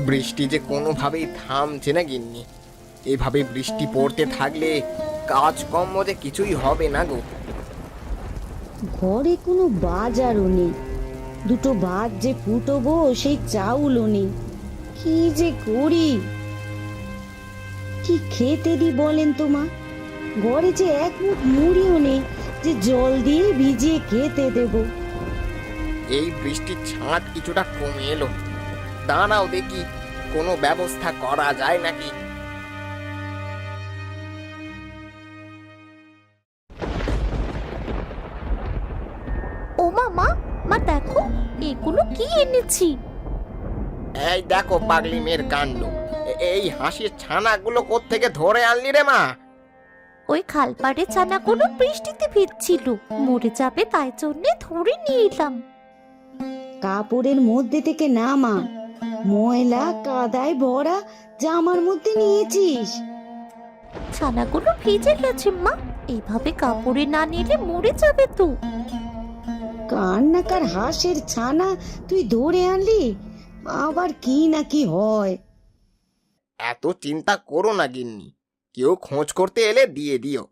বৃষ্টি যে কোনোভাবেই থামছে না গিন্নি। এভাবে বৃষ্টি পড়তে থাকলে কাজকর্ম যে কিছুই হবে না গো। ঘরে কোনো বাজারও নেই, দুটো ভাত যে ফুটবো সেই চাউলও নেই। কি যে করি, কি খেতে দি বলেন তো মা? ঘরে যে এক মুঠ মুড়িও নেই যে জল দিয়ে ভিজিয়ে খেতে দেব। এই বৃষ্টির ছাঁট কিছুটা কমে এলো, দাঁড়াও দেখি কোনো ব্যবস্থা করা যায় নাকি। ও মা দেখো এগুলো কি এনেছি। এই দেখো পাগলি মেয়ের কাণ্ড, এই হাসির ছানাগুলো কোত্থেকে ধরে আনলি রে মা? ওই খালপাড়ে ছানাগুলো বৃষ্টিতে ভিজছিল, মরে যাবে তাই জন্য ধরে নিয়ে এলাম। কাপড়ের মধ্যে থেকে না মা, ময়লা কাদায় ভরা জামার মধ্যে নিয়েছিস। ছানাগুলো ভিজে গেছে মা, এইভাবে কাপড়ে না নিলে মরে যাবে তো। কান্নাকার হাঁসের ছানা তুই ধরে আনলি, আবার কি না কি হয়। এত চিন্তা করো না গিন্নি, কেউ খোঁজ করতে এলে দিয়ে দিও।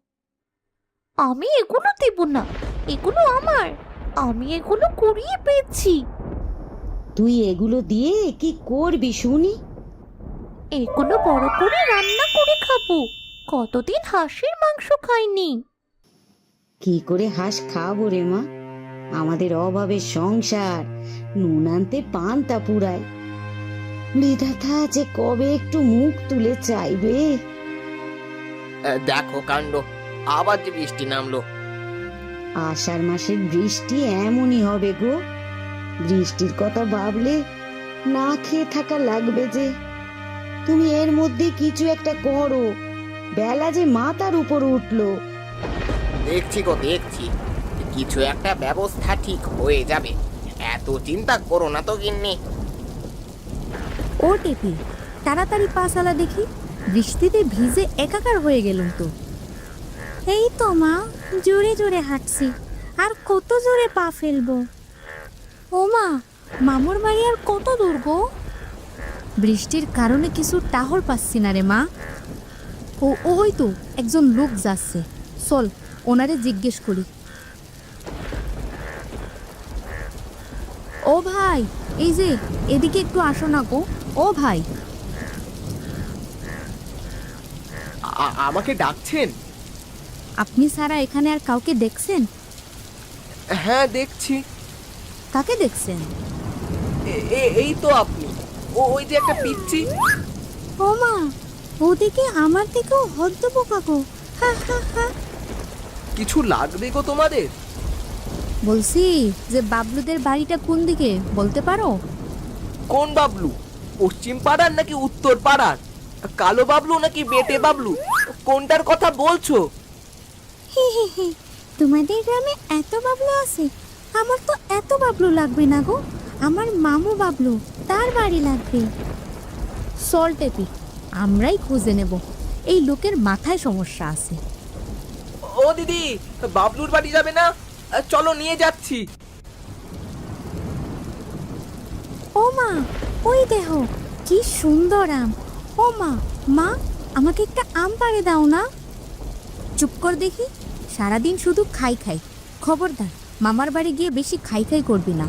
আমি এগুলো দেব না, এগুলো আমার, আমি এগুলো কুড়িয়ে পেয়েছি। তুই এগুলো দিয়ে কি করবি শুনি? এগুলো বড় করে রান্না করে খাবো, কতদিন হাঁসের মাংস খাইনি। কি করে হাঁস খাবো রে মা? আমাদের অভাবের সংসার, নুন আনতে পান্তা পুরায়। বিধাতা যে কবে একটু মুখ তুলে চাইবে। দেখো কাণ্ড, আবার যে বৃষ্টি নামলো। আষাঢ় মাসের বৃষ্টি এমনই হবে গো। বৃষ্টির কথা ভাবলে না খেয়ে থাকা লাগবে যে। তুমি এর মধ্যে কিছু একটা করো, বেলা যে মাথার উপর উঠলো। দেখছি গো দেখছি, কিছু একটা ব্যবস্থা ঠিক হয়ে যাবে, এত চিন্তা করো না তো গিন্নি। ও টেপি, তাড়াতাড়ি পা চালা দেখি, বৃষ্টিতে ভিজে একাকার হয়ে গেলাম তো। এই তো মা, জোরে জোরে হাঁটছি, আর কত জোরে পা ফেলবো। ও মা, মামুর বাড়ি আর কত দূর গো? বৃষ্টির কারণে কিছু টাহর পাচ্ছি না রে মা। ওই তো একজন লোক যাচ্ছে, চল ওনারে জিজ্ঞেস করি। ও ভাই, এই যে এদিকে একটু আসো না গো। ও ভাই, আমাকে ডাকছেন? আপনি সারা এখানে আর কাউকে দেখছেন? হ্যাঁ দেখছি। কাকে দেখছেন? এই তো আপনি, ওই যে একটা পিচ্চি। ও মা, ওদিকে আমার থেকেও হদ্দ বোকা গো। হা হা হা। কিছু লাগবে গো তোমাদের? বলছি যে বাবলুদের বাড়িটা কোন দিকে বলতে পারো? কোন বাবলু? পশ্চিম পাড়ার নাকি উত্তর পাড়ার? কালো বাবলু নাকি বেটে বাবলু? কোনটার কথা বলছো? হি হি হি, তোমাদের গ্রামে এত বাবলু আছে? আমার তো এত বাবলু লাগবে না গো, আমার মামু বাবলু, তার বাড়ি লাগবে। চল টেপি, আমরাই খুঁজে নেব, এই লোকের মাথায় সমস্যা আছে। ও দিদি, বাবলুর বাড়ি যাবে না? চলো নিয়ে যাচ্ছি। ও মা, ওই দেখো কি সুন্দর আম। ও মা, মা আমাকে একটা আম পাড়ে দাও না। চুপ কর দেখি, সারাদিন শুধু খাই খাই। খবরদার মামার বাড়ি গিয়ে বেশি খাই খাই করবি না।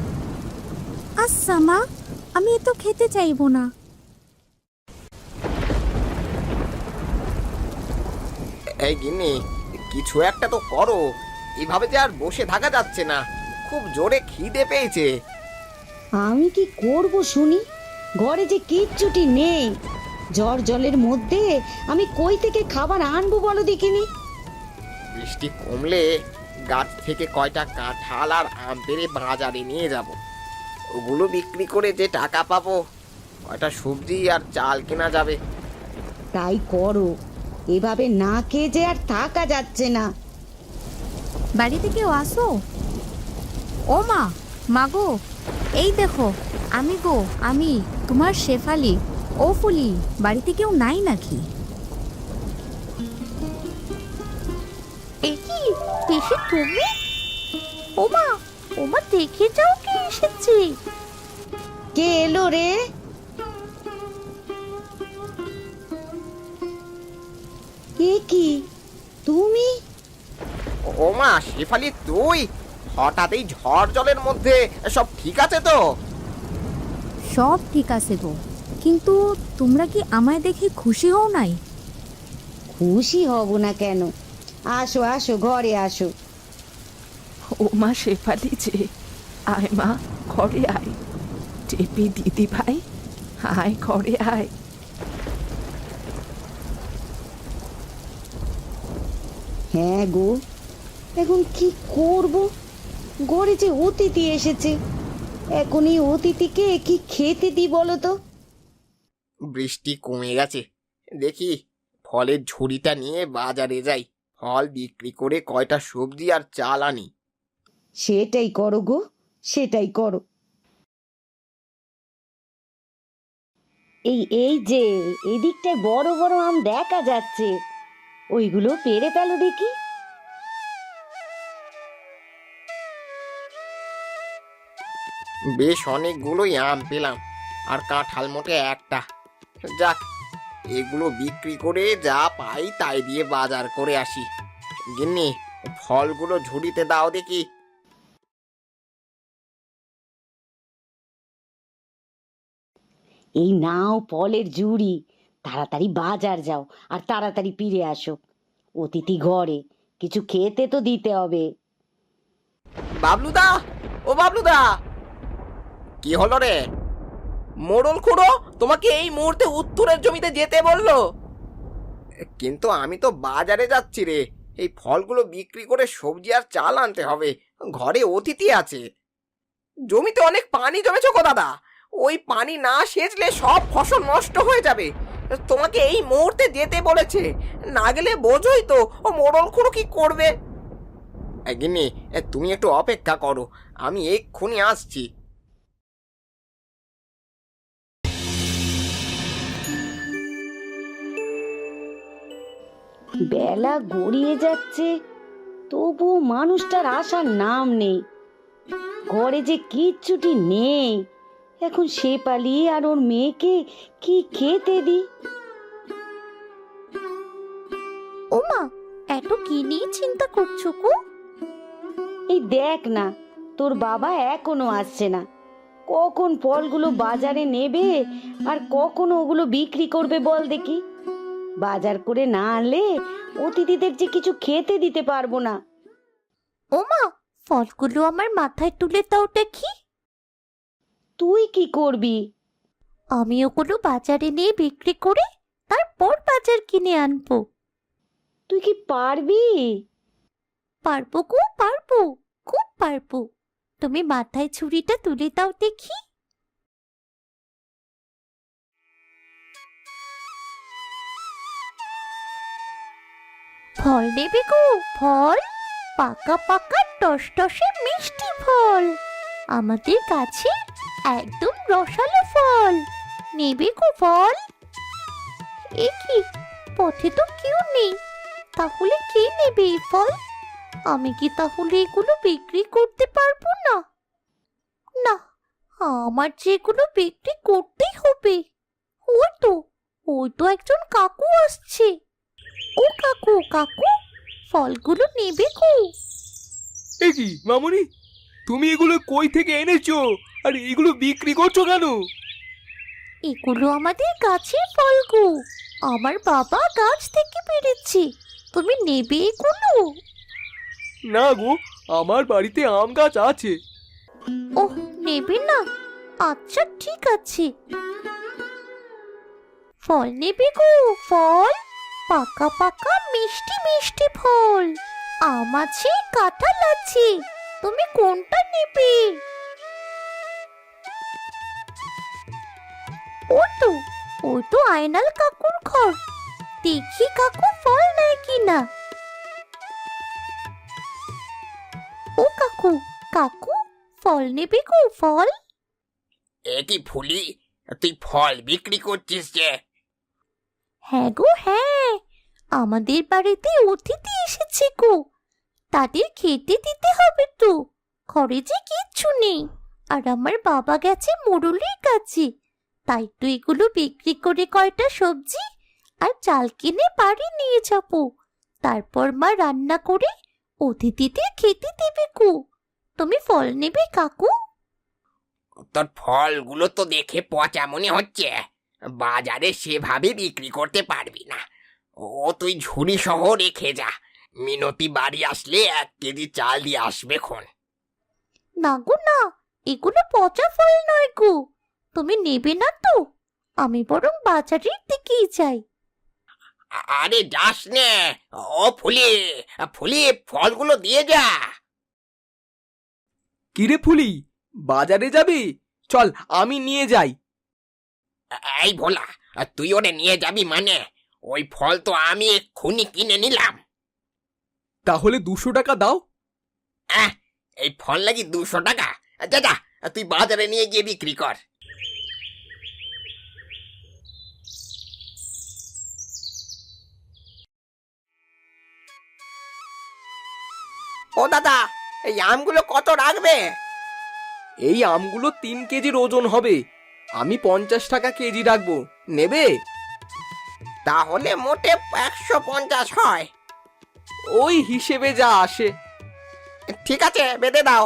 আচ্ছা মা, আমি এত খেতে চাইবো না। এই গিন্নি, কিছু একটা তো করো, এভাবে যে আর বসে থাকা যাচ্ছে না, খুব জোরে খিদে পেয়েছে। আমি কি করব শুনি? ঘরে যে কিচ্ছুটি নেই, ঝড় জলের মধ্যে আমি কই থেকে খাবার আনবো বলো দেখিনি? বৃষ্টি কমলে গাছ থেকে কয়টা কাঁঠাল আর আম পেড়ে বাজারে নিয়ে যাব, ওগুলো বিক্রি করে যে টাকা পাবো, কয়টা সবজি আর চাল কেনা যাবে। তাই করো, এভাবে না খেয়ে যে আর থাকা যাচ্ছে না। বাড়িতে কেউ আসো? ও মা, মাগো, এই দেখো আমি গো, আমি তোমার শেফালি। ও ফুলি, বাড়িতে কেউ নাই নাকি? এই কি পিসি তুমি? ওমা দেখে যাও কে এসেছে। কে এলো রে? এ কি তুমি? ও মা শেফালি, তুই হঠাৎ এই ঝড় জলের মধ্যে? সব ঠিক আছে তো? সব ঠিক আছে গো, কিন্তু তোমরা কি আমায় দেখে খুশি হও নাই? খুশি হব না কেন? আসো আসো, ঘরে আসো। ও মা শেফালি যে, আয় মা, ঘরে আয়। টেপি দিদি ভাই, আয় ঘরে আয়। হ্যাঁ গো, এখন কি করব? ঘরে যে অতিথি এসেছে, এখন এই অতিথিকে কি খেতে দিই বলো তো? বৃষ্টি কমে গেছে, দেখি ফলের ঝুড়িটা নিয়ে বাজারে যাই, ফল বিক্রি করে কয়টা সবজি আর চাল আনি। সেটাই করো গো, সেটাই করো। এই এই যে এদিকটায় বড় বড় আম দেখা যাচ্ছে, ওইগুলো পেড়ে ফেলো দেখি। বেশ অনেকগুলোই আম পেলাম, আর কাঁঠাল মোটে একটা। যাক, এগুলো বিক্রি করে যা পাই তাই দিয়ে বাজার করে আসি। গিন্নি, ফলগুলো ঝুড়িতে দাও দেখি। এই নাও ফলের ঝুড়ি, তাড়াতাড়ি বাজার যাও আর তাড়াতাড়ি ফিরে আসো। অতিথি ঘরে, কিছু খেতে তো দিতে হবে। বাবলুদা, ও বাবলুদা! কি হলো রে? মোড়ল খুড়ো তোমাকে এই মুহূর্তে উত্তরের জমিতে যেতে বললো। কিন্তু আমি তো বাজারে যাচ্ছি রে, এই ফলগুলো বিক্রি করে সবজি আর চাল আনতে হবে, ঘরে অতিথি আছে। জমিতে অনেক পানি জমেছে গো দাদা, ওই পানি না সেচলে সব ফসল নষ্ট হয়ে যাবে। তোমাকে এই মুহূর্তে যেতে বলেছে, না গেলে বোঝোই তো ও মোড়ল খুড়ো কি করবে। গিন্নি, তুমি একটু অপেক্ষা করো, আমি এক্ষুনি আসছি। বেলা গড়িয়ে যাচ্ছে, তবুও মানুষটার আসার নাম নেই। ঘরে যে কিচ্ছুটি নেই, এখন শেফালি আর ওর মেয়েকে কি খেতে দিই? ওমা, এত কি নিয়ে চিন্তা করছো গো? এই দেখ না, তোর বাবা এখনো আসছে না। কখন ফলগুলো বাজারে নেবে আর কখন ওগুলো বিক্রি করবে বল দেখি? বাজার করে না আনলে অতিথিদের যে কিছু খেতে দিতে পারবো না। ওমা, ফলগুলো আমার মাথায় তুলে দাও দেখি। তুই কি করবি? আমি ওগুলো বাজারে নিয়ে বিক্রি করে তারপর বাজার কিনে আনবো। তুই কি পারবি? পারবো গো, পারবো, খুব পারবো। তুমি মাথায় ছুরিটা তুলে দাও দেখি। ফল নেবে গো, ফল, পাকা পাকা টসটসে মিষ্টি ফল, আমাদের কাছে একদম রসালো ফল। নেবে গো ফল? এ কি, পথে তো কেউ নেই, তাহলে কে নেবে এই ফল? আমি কি তাহলে এগুলো বিক্রি করতে পারবো না? না, আমার যেগুলো বিক্রি করতেই হবে। ওই তো একজন কাকু আসছে। ও কাকু, কাকু, ফলগুলো নেবে গো? এ কি মামুনি, তুমি এগুলো কই থেকে এনেছো আর এগুলো বিক্রি করছো কেন? এগুলো আমাদের গাছের ফল গো, আমার বাবা গাছ থেকে পেড়েছে। তুমি নেবে এগুলো? না গো, আমার বাড়িতে আম গাছ আছে। ওহ, নেবে না? আচ্ছা ঠিক আছে। ফল নেবে গো, ফল, পাকা পাকা মিষ্টি মিষ্টি ফল, আম আছে, কাঁঠাল আছে, তুমি কোনটা নেবে? ওই তো আয়নাল কাকুর ঘর, দেখি কাকু ফল নেয় কিনা। ও কাকু, কাকু, ফল নেবে গো, ফল? এ কি ফুলি, তুই ফল বিক্রি করছিস যে? হ্যাঁ গো হ্যাঁ, আমাদের বাড়িতে অতিথি এসেছে গো, তাদের খেতে দিতে হবে তো, ঘরে যে কিচ্ছু নেই, আর আমার বাবা গেছে মোড়লের কাছে, তাই তো এগুলো বিক্রি করে কয়টা সবজি আর চাল কিনে বাড়ি নিয়ে যাব। তারপর মা রান্না করে অতিথিদের খেতে দেবে কু। তুমি ফল নেবে কাকু? তোর ফলগুলো তো দেখে পচা মনে হচ্ছে, বাজারে সেভাবে বিক্রি করতে পারবি না। ও তুই ঝুড়ি সহ রেখে যা, মিনতি বাড়ি আসলে 1 কেজি চাল দিয়ে আসবে খন। না গো না, এগুলো পচা ফল নয় গো। তুমি নেবে না তো? আমি বরং বাজারের দিকেই যাই। আরে যাস নে, ও ফুলি, ফুলি ফলগুলো দিয়ে যা। কিরে ফুলি, বাজারে যাবি? চল আমি নিয়ে যাই। এই ভোলা, তুই ওরে নিয়ে যাবি মানে? ওই ফল তো আমি এক্ষুনি কিনে নিলাম। তাহলে 200 টাকা দাও। এই ফল লাগি 200 টাকা? যা যা, তুই বাজারে নিয়ে গিয়ে বিক্রি কর। ও দাদা, এই আমগুলো কত রাখবে? এই আমগুলো 3 কেজির ওজন হবে। আমি 50 টাকা কেজি রাখবো, নেবে? তাহলে মোটে 150 হয়। ওই হিসেবে যা আসে। ঠিক আছে, বেঁধে দাও।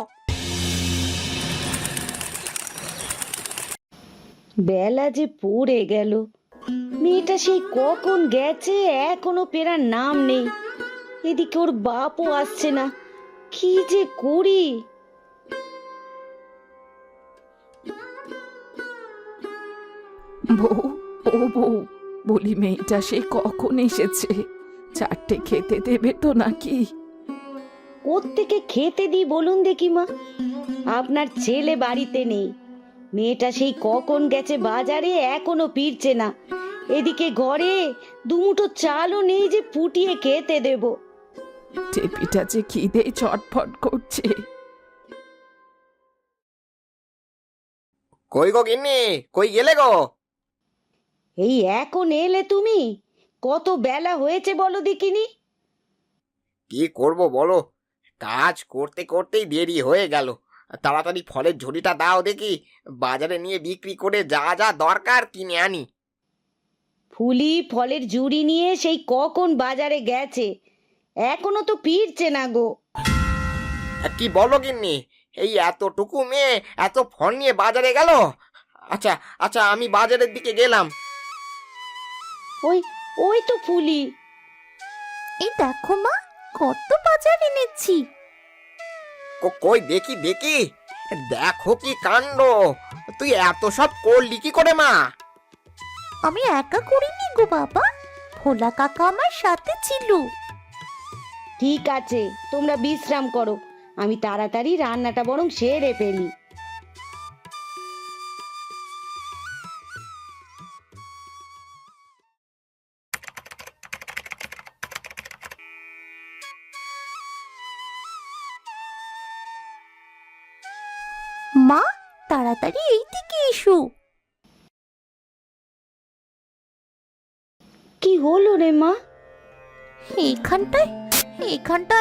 বেলা যে পড়ে গেল, মেয়েটা সেই কখন গেছে এখনো ফেরার নাম নেই। এদিকে ওর বাপও আসছে না, কি যে করি। বউ, ও বউ, বলি মেয়েটা সে কখন এসেছে? 4টে খেতে দেবে তো নাকি? কোত্থেকে খেতে দিই বলুন দেখি মা? আপনার ছেলে বাড়িতে নেই, মেয়েটা সেই কখন গেছে বাজারে এখনো ফিরছে না। এদিকে ঘরে দুমুঠো চালও নেই যে ফুটিয়ে খেতে দেব। টেপিটা যে খিদে চটফট করছে। কই গো গিন্নি, কই গেলে গো? এই এখন এলে তুমি? কত বেলা হয়েছে বলো দেখিনি। কি করব বলো, কাজ করতে করতেই দেরি হয়ে গেল। তাড়াতাড়ি ফলের ঝুড়িটা দাও দেখি, বাজারে নিয়ে বিক্রি করে যা যা দরকার কিনে আনি। ফুলি ফলের ঝুড়ি নিয়ে সেই কখন বাজারে গেছে, এখনো তো ফিরছে না গো। কি বলো গিন্নি, এই এতটুকু মেয়ে এত ফল নিয়ে বাজারে গেল? আচ্ছা আচ্ছা, আমি বাজারের দিকে গেলাম। ওই ওই তো ফুলি। এই দেখো মা, কত বাজার এনেছি। কই দেখি দেখি, দেখো কি কাণ্ড! তুই এত সব করলি কি করে মা? আমি একা করিনি গো বাবা, ভোলা কাকা আমার সাথে ছিল। ঠিক আছে, তোমরা বিশ্রাম করো, আমি তাড়াতাড়ি রান্নাটা বরং সেরে ফেলি। মা, তাড়াতাড়ি এই দিকে এসো। কি হলো রে মা? এইখানটায়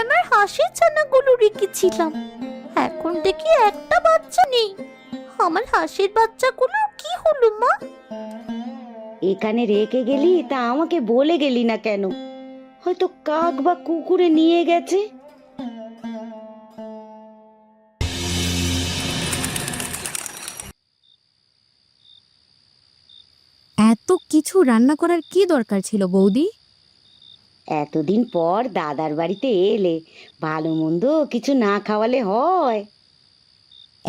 আমার হাঁসের ছানাগুলো রেখেছিলাম, এখন দেখি একটা বাচ্চা নেই। আমার হাঁসের বাচ্চাগুলো কি হলো মা? এখানে রেখে গেলি তা আমাকে বলে গেলি না কেন? হয়তো কাক বা কুকুরে নিয়ে গেছে। এত কিছু রান্না করার কি দরকার ছিল বৌদি? এতদিন পর দাদার বাড়িতে এলে, ভালো মন্দ কিছু না খাওয়ালে হয়?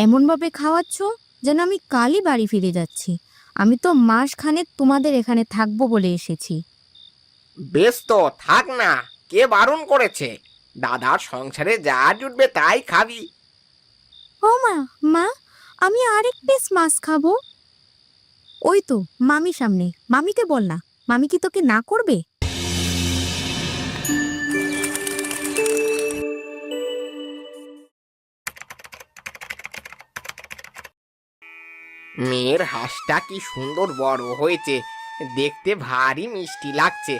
এমনভাবে খাওয়াচ্ছ যেন আমি কালই বাড়ি ফিরে যাচ্ছি। আমি তো মাসখানেক তোমাদের এখানে থাকবো বলে এসেছি। বেশ তো থাক না, কে বারণ করেছে? দাদার সংসারে যা জুটবে তাই খাবি। ও মা, মা, আমি আরেক পিস মাছ খাবো। ওই তো মামি সামনে, মামিকে বল না, মামি কি তোকে না করবে? মেয়ের হাঁসটা কি সুন্দর বড় হয়েছে, দেখতে ভারী মিষ্টি লাগছে।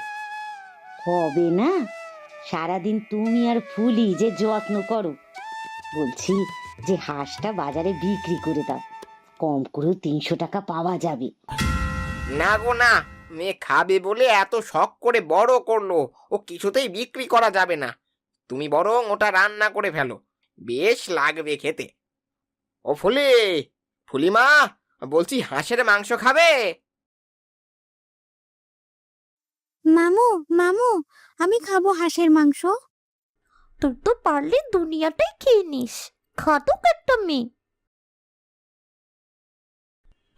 হবে না? সারাদিন তুমি আর ফুলি যে যত্ন করো। বলছি যে হাঁসটা বাজারে বিক্রি করে দাও, কম করে 300 টাকা পাওয়া যাবে। না গো না, মেয়ে খাবে বলে এত শখ করে বড় করলো, ও কিছুতেই বিক্রি করা যাবে না। তুমি বরং ওটা রান্না করে ফেলো, বেশ লাগবে খেতে। ও ফুলি, ফুলিমা, বলছি হাঁসের মাংস খাবে? মামু মামু, আমি খাবো হাঁসের মাংস। তুই তো পারলে দুনিয়াটাই খেয়ে নিস, খাদক একটা মেয়ে।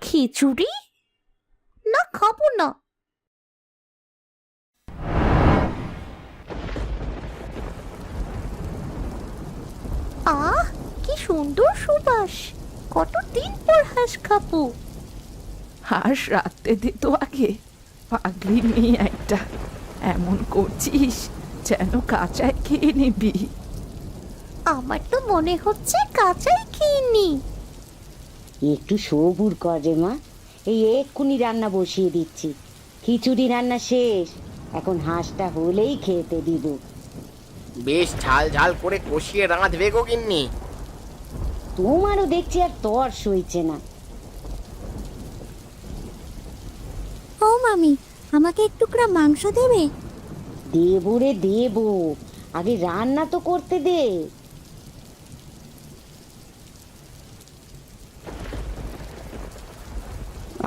খিচুড়ি? না, খাবো না। আহ, কি সুন্দর সুবাস! কতদিন পর হাঁস খাবো। হাঁস রাখতে দে তো আগে, পাগলি মেয়ে একটা। এমন করছিস যেন কাঁচায় খেয়ে নিবি। আমার তো মনে হচ্ছে কাঁচাই খেয়ে নি। একটু সবুর কর রে মা, এই এক্ষুনি রান্না বসিয়ে দিচ্ছি। খিচুড়ি রান্না শেষ, এখন হাঁসটা হলেই খেতে দিব। বেশ ঝাল ঝাল করে কষিয়ে রাঁধবে গো গিন্নি। তোমারও দেখছি আর তর সইছে না। ও মামি, আমাকে এক টুকরা মাংস দেবে? দেবো রে দেবো, আগে রান্না তো করতে দে।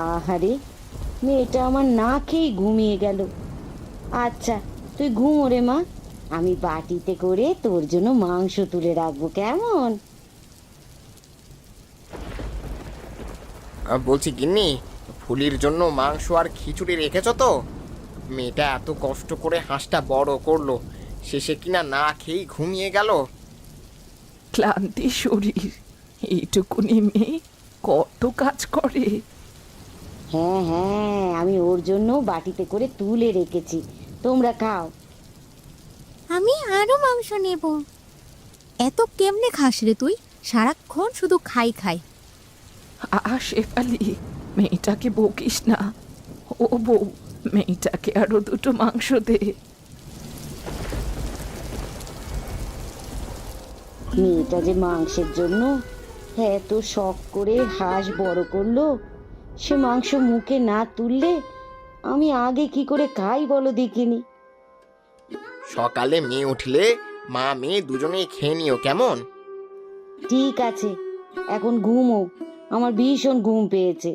আহারে, মেয়েটা আমার না খেয়ে ঘুমিয়ে গেল। আচ্ছা, তুই ঘুমো রে মা, আমি বাটিতে করে তোর জন্য মাংস তুলে রাখবো, কেমন? বলছি গিন্নি, ফুলির জন্য মাংস আর খিচুড়ি রেখেছো তো? মেয়েটা এত কষ্ট করে হাঁসটা বড় করলো, শেষে কিনা না খেয়েই ঘুমিয়ে গেল। ক্লান্তি শরীর, এইটুকুনি মেয়ে কত কাজ করে। হ্যাঁ হ্যাঁ, আমি ওর জন্য বাটিতে করে তুলে রেখেছি, তোমরা খাও। আমি আরো মাংস নেব। এত কেমনে খাস রে তুই? সারাক্ষণ শুধু খাই খাই। শেফালি, মেয়েটাকে বকিস না। ও বউ, মেয়েটাকে আরো দুটো মাংস দে। মেয়েটা যে মাংসের জন্য এত শখ করে হাঁস বড় করলো, সে মাংস মুখে না তুললে আমি আগে কি করে খাই বলো দেখিনি। সকালে মেয়ে উঠলে মা মেয়ে দুজনেই খেয়ে নিও, কেমন? ঠিক আছে, এখন ঘুমো, আমার ভীষণ ঘুম পেয়েছে।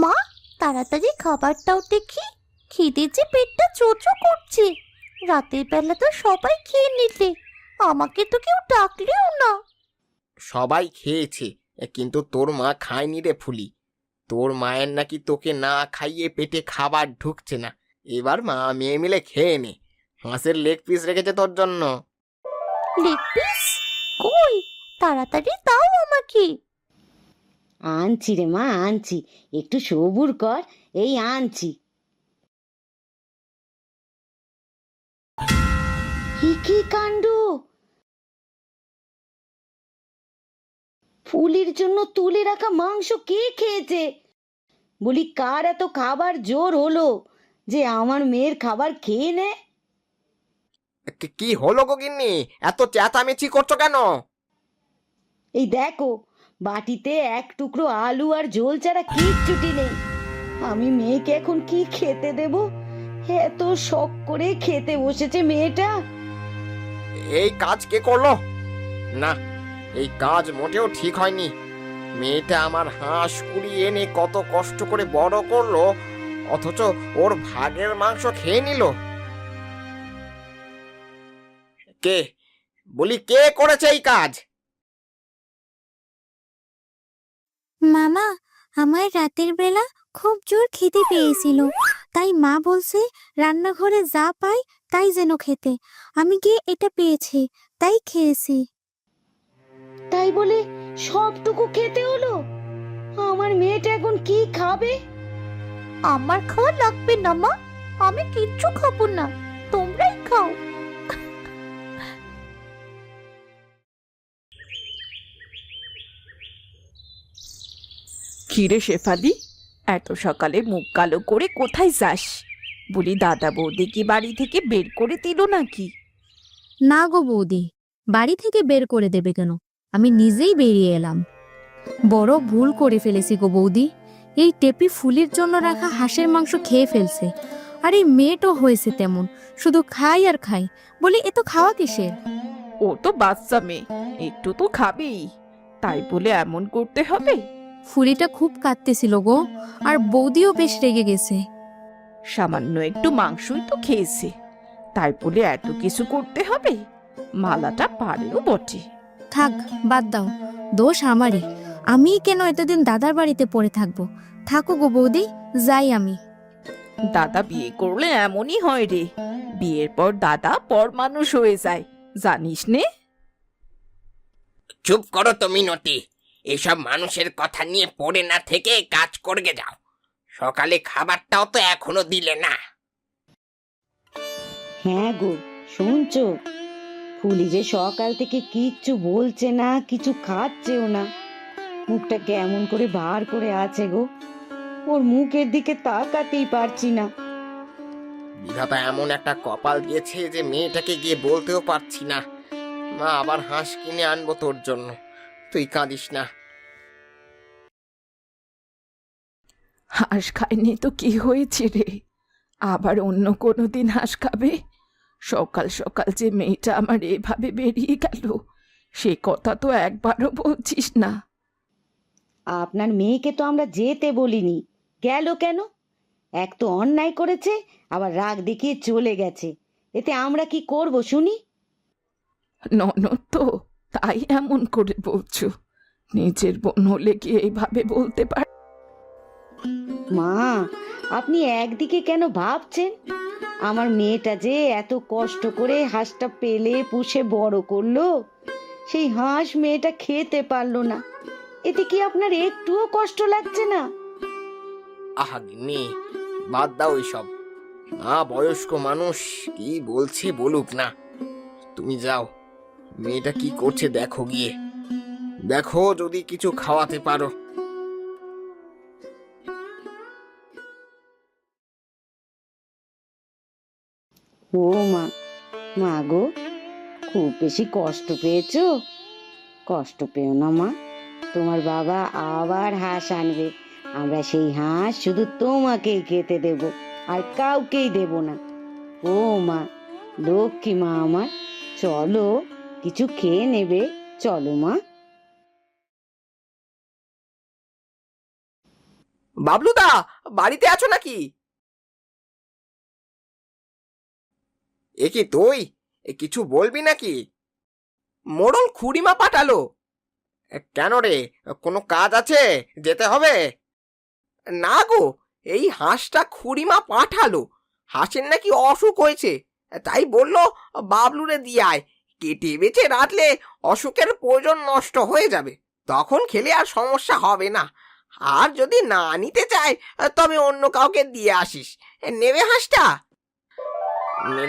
মা, তাড়াতাড়ি খাবারটাও দেখি, খিদে যে পেটটা চোচো করছে। রাতের বেলা তো সবাই খেয়ে নিলে, আমাকে তো কেউ ডাকলেও না। সবাই খেয়েছে, কিন্তু তোর মা খায়নি রে ফুলি। তোর মায়ের নাকি তোকে না খাইয়ে পেটে খাবার ঢুকছে না। এবার মা মেয়ে মিলে খেয়ে নে, হাঁসের লেগ পিস রেখেছে তোর জন্য। Leg piece? কই, তাড়াতাড়ি দাও আমাকে। আনছি রে মা, আনছি, একটু সবুর কর, এই আনছি। কি কাণ্ড! ফুলির জন্য তুলে রাখা মাংস কে খেয়েছে? বলি, কার এত খাবার জোর হলো যে আমার মেয়ের খাবার খেয়ে নেয়? কি হলো গো গিন্নি, এত চেঁচামেচি করছো কেন? এই দেখো, বাটিতে এক টুকরো আলু আর ঝোল ছাড়া কিচ্ছুটি নেই। আমি মেয়েকে এখন কি খেতে দেব? এত শখ করে খেতে বসেছে মেয়েটা। এই কাজ কে করলো? না, এই কাজ মোটেও ঠিক হয়নি। মেয়েটা আমার হাঁস কুড়িয়ে এনে কত কষ্ট করে বড় করলো, অথচ ওর ভাগের মাংস খেয়ে নিল। কে, বলি কে করেছে এই কাজ? মামা, আমার রাতের বেলা খুব জোর খিদে পেয়েছিল, তাই মা বলছে রান্নাঘরে যা পাই তাই যেন খেতে। আমি গিয়ে এটা পেয়েছি, তাই খেয়েছি। তাই বলে সবটুকু খেতে হলো? আমার মেয়েটা এখন কি খাবে? আমার খাওয়া লাগবে না মা, আমি কিচ্ছু খাবো না, তোমরাই খাও। কিরে শেফালি, এত সকালে মুখ কালো করে কোথায় যাস? বলি, দাদা বৌদি কি বাড়ি থেকে বের করে দিল নাকি? না গো বৌদি, বাড়ি থেকে বের করে দেবে কেন? আমি নিজেই বেরিয়ে এলাম। বড় ভুল করে ফেলেছি গো বৌদি। এই টেপি ফুলির জন্য রাখা হাঁসের মাংস খেয়ে ফেলছে। আর এই মেয়েটাও হয়েছে তেমন, শুধু খাই আর খাই। বলি এ তো খাওয়া কিসের? ও তো বাচ্চা মেয়ে, একটু তো খাবেই, তাই বলে এমন করতে হবে? ফুলিটা খুব কাঁদতেছিল গো, আর বৌদিও বেশ রেগে গেছে। সামান্য একটু মাংসই তো খেয়েছে, তাই বলে এত কিছু করতে হবে? মালাটা পারেও বটে। থাক, বাদ দাও, দোষ আমারই। আমি কেন এতদিন দাদার বাড়িতে পড়ে থাকবো? থাকো গো বৌদি, যাই আমি। দাদা বিয়ে করলে এমনই হয় রে, বিয়ের পর দাদা পর মানুষ হয়ে যায়, জানিস নে? চুপ করো তো মিনতি, এসব মানুষের কথা নিয়ে পড়ে না থেকে কাজ করে যাও। সকালে খাবারটাও তো এখনো দিলে না। হ্যাঁ গো, শুনছো? ফুলি যে সকাল থেকে কিচ্ছু বলছে না, কিছু খাচ্ছেও না। মুখটা কেমন করে বার করে আছে গো, ওর মুখের দিকে তাকাতেই পারছি না। বিধাতা এমন একটা কপাল দিয়েছে যে মেয়েটাকে গিয়ে বলতেও পারছি না, মা আবার হাঁস কিনে আনবো তোর জন্য, তুই কাঁদিস না। হাঁস খায়নি তো কি হয়েছে রে? আবার অন্য কোনো দিন হাঁস খাবে? সকাল সকাল যে মেয়েটা আমার এভাবে বেরিয়ে গেল, সে কথা তো একবারও বলছিস না। আপনার মেয়েকে তো আমরা যেতে বলিনি, গেল কেন? এক তো অন্যায় করেছে, আবার রাগ দেখিয়ে চলে গেছে। এতে আমরা কি করব শুনি? ননদ তো, তাই এমন করে বলছো। নিজের বোন হলে কি এইভাবে বলতে পার? মা, আপনি একদিকে কেন ভাবছেন? আমার মেয়েটা যে এত কষ্ট করে হাঁসটা পেলে পুষে বড় করলো, সেই হাঁস মেয়েটা খেতে পারলো না। এতে কি আপনার একটুও কষ্ট লাগছে না? আহা গিন্নি, বাদ দাও এসব। মা বয়স্ক মানুষ, কি বলছে বলুক না। তুমি যাও, মেয়েটা কি করছে দেখো গিয়ে, দেখো যদি কিছু খাওয়াতে পারো। ও মা, মা গো, খুব বেশি কষ্ট পেয়েছো? কষ্ট পেও না মা, তোমার বাবা আবার হাঁস আনবে। আমরা সেই হাঁস শুধু তোমাকেই খেতে দেব, আর কাউকেই দেব না। ও মা, লক্ষ্মী মা আমার, চলো কিছু খেয়ে নেবে, চলো মা। বাবলুদা, বাড়িতে আছো নাকি? এ কি তুই? কিছু বলবি নাকি? মোড়ল খুড়িমা পাঠালো। কেন রে, কোনো কাজ আছে, যেতে হবে? না গো, এই হাঁসটা খুড়িমা পাঠালো। হাঁসের নাকি অসুখ হয়েছে, তাই বললো বাবলুরে দিয়ে আয়, কেটে বেছে রাখলে অসুখের প্রয়োজন নষ্ট হয়ে যাবে, তখন খেলে আর সমস্যা হবে না। আর যদি না নিতে চায় তবে অন্য কাউকে দিয়ে আসিস। নেবে হাঁসটা?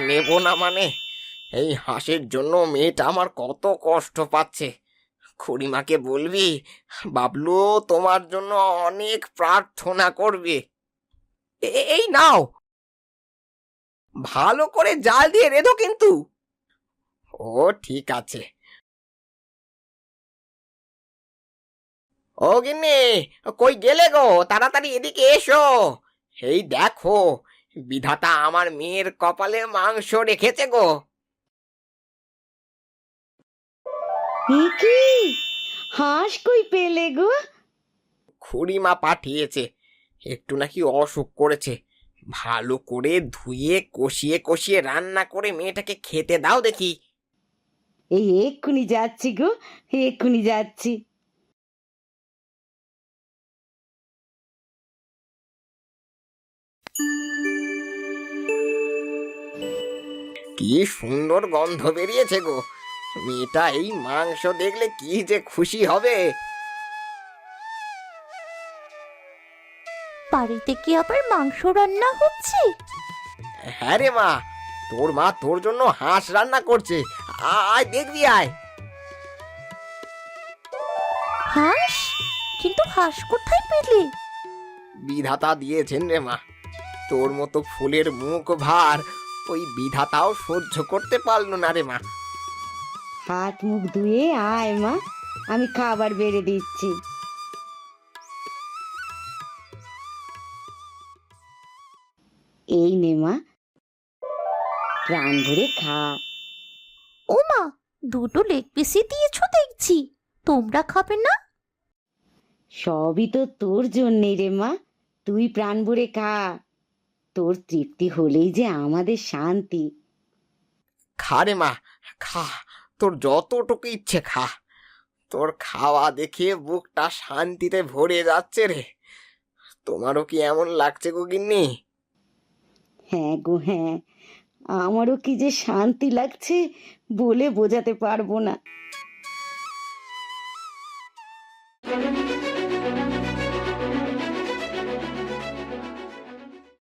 নেব না মানে? এই হাঁসের জন্য মেয়েটা আমার কত কষ্ট পাচ্ছে। খুড়িমাকে বলবি বাবলু তোমার জন্য অনেক প্রার্থনা করবে। এই নাও, ভালো করে জাল দিয়ে রেঁধো কিন্তু। ও ঠিক আছে। ও গিন্নি, কই গেলে গো? তাড়াতাড়ি এদিকে এসো। এই দেখো, বিধাতা আমার মেয়ের কপালে মাংস রেখেছে গো। এ কি, হাঁস কই পেলে গো? খুড়িমা পাঠিয়েছে, একটু নাকি অসুখ করেছে। ভালো করে ধুয়ে কষিয়ে কষিয়ে রান্না করে মেয়েটাকে খেতে দাও দেখি। এই এক্ষুনি যাচ্ছি গো, এক্ষুনি যাচ্ছি। কি সুন্দর গন্ধ বেরিয়েছে গো। মেয়েটা এই মাংস দেখলে কি যে খুশি হবে। বাড়িতে কি আবার মাংস রান্না হচ্ছে? হ্যাঁ রে মা, তোর মা তোর জন্য হাঁস রান্না করছে, আয় দেখবি আয়। হাঁস? কিন্তু হাঁস কোথায় পেলে? বিধাতা দিয়েছেন রে মা, তোর মতো ফুলের মুখ ভার ওই বিধাতাও সহ্য করতে পারলো না রে মা। হাত মুখ ধুয়ে আয় মা, আমি খাবার বেড়ে দিচ্ছি। এই নে মা, প্রাণ ভরে খা। ও মা, দুটো লেগ পিসই দিয়েছো দেখছি। তোমরা খাবে না? সবই তো তোর জন্যে রে মা, তুই প্রাণ ভরে খা। তোর তৃপ্তি হলেই যে আমাদের শান্তি। খা রে মা, খা, তোর যতটুকু ইচ্ছে খা। তোর খাওয়া দেখে বুকটা শান্তিতে ভরে যাচ্ছে রে। তোমারও কি এমন লাগছে গো গিন্নি? হ্যাঁ গো হ্যাঁ, আমারও কি যে শান্তি লাগছে বলে বোঝাতে পারবো না।